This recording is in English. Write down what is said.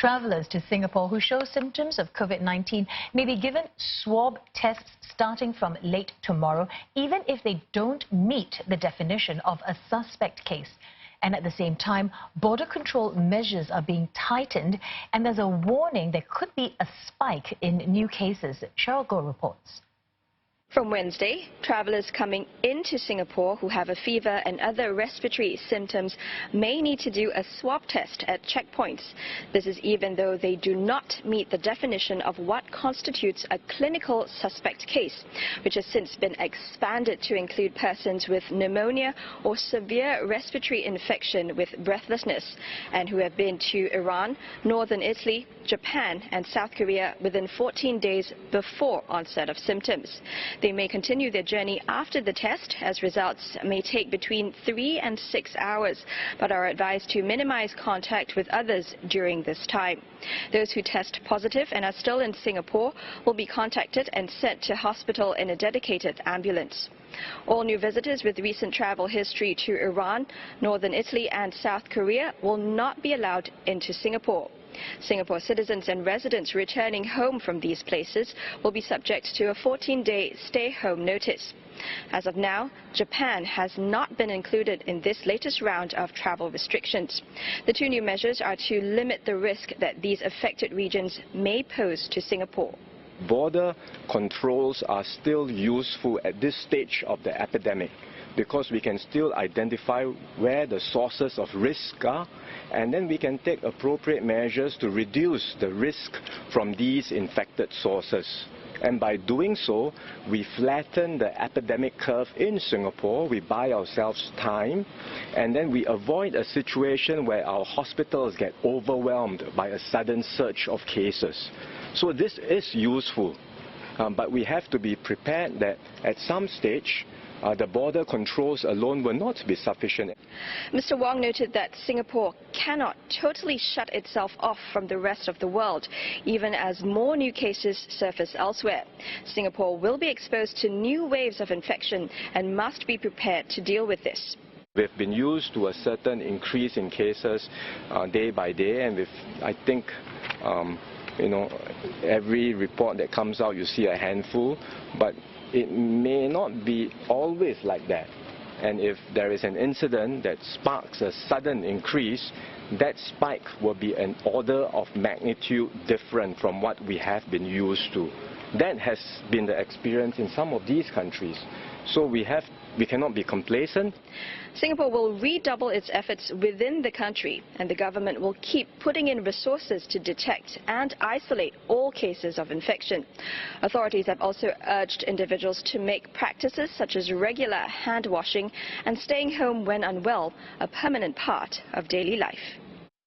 Travelers to Singapore who show symptoms of COVID-19 may be given swab tests starting from late tomorrow, even if they don't meet the definition of a suspect case. And at the same time, border control measures are being tightened, and there's a warning there could be a spike in new cases. Cheryl Goh reports. From Wednesday, travelers coming into Singapore who have a fever and other respiratory symptoms may need to do a swab test at checkpoints. This is even though they do not meet the definition of what constitutes a clinical suspect case, which has since been expanded to include persons with pneumonia or severe respiratory infection with breathlessness, and who have been to Iran, northern Italy, Japan and South Korea within 14 days before onset of symptoms. They may continue their journey after the test, as results may take between 3 and 6 hours, but are advised to minimize contact with others during this time. Those who test positive and are still in Singapore will be contacted and sent to hospital in a dedicated ambulance. All new visitors with recent travel history to Iran, northern Italy and South Korea will not be allowed into Singapore. Singapore citizens and residents returning home from these places will be subject to a 14-day stay-home notice. As of now, Japan has not been included in this latest round of travel restrictions. The two new measures are to limit the risk that these affected regions may pose to Singapore. Border controls are still useful at this stage of the epidemic, because we can still identify where the sources of risk are, and then we can take appropriate measures to reduce the risk from these infected sources. And by doing so, we flatten the epidemic curve in Singapore, we buy ourselves time, and then we avoid a situation where our hospitals get overwhelmed by a sudden surge of cases. So this is useful, but we have to be prepared that at some stage, the border controls alone will not be sufficient. Mr. Wong noted that Singapore cannot totally shut itself off from the rest of the world, even as more new cases surface elsewhere. Singapore will be exposed to new waves of infection and must be prepared to deal with this. We've been used to a certain increase in cases day by day, and I think every report that comes out, you see a handful, but it may not be always like that. And if there is an incident that sparks a sudden increase, that spike will be an order of magnitude different from what we have been used to. That has been the experience in some of these countries. So we cannot be complacent. Singapore will redouble its efforts within the country, and the government will keep putting in resources to detect and isolate all cases of infection. Authorities have also urged individuals to make practices such as regular hand washing and staying home when unwell a permanent part of daily life.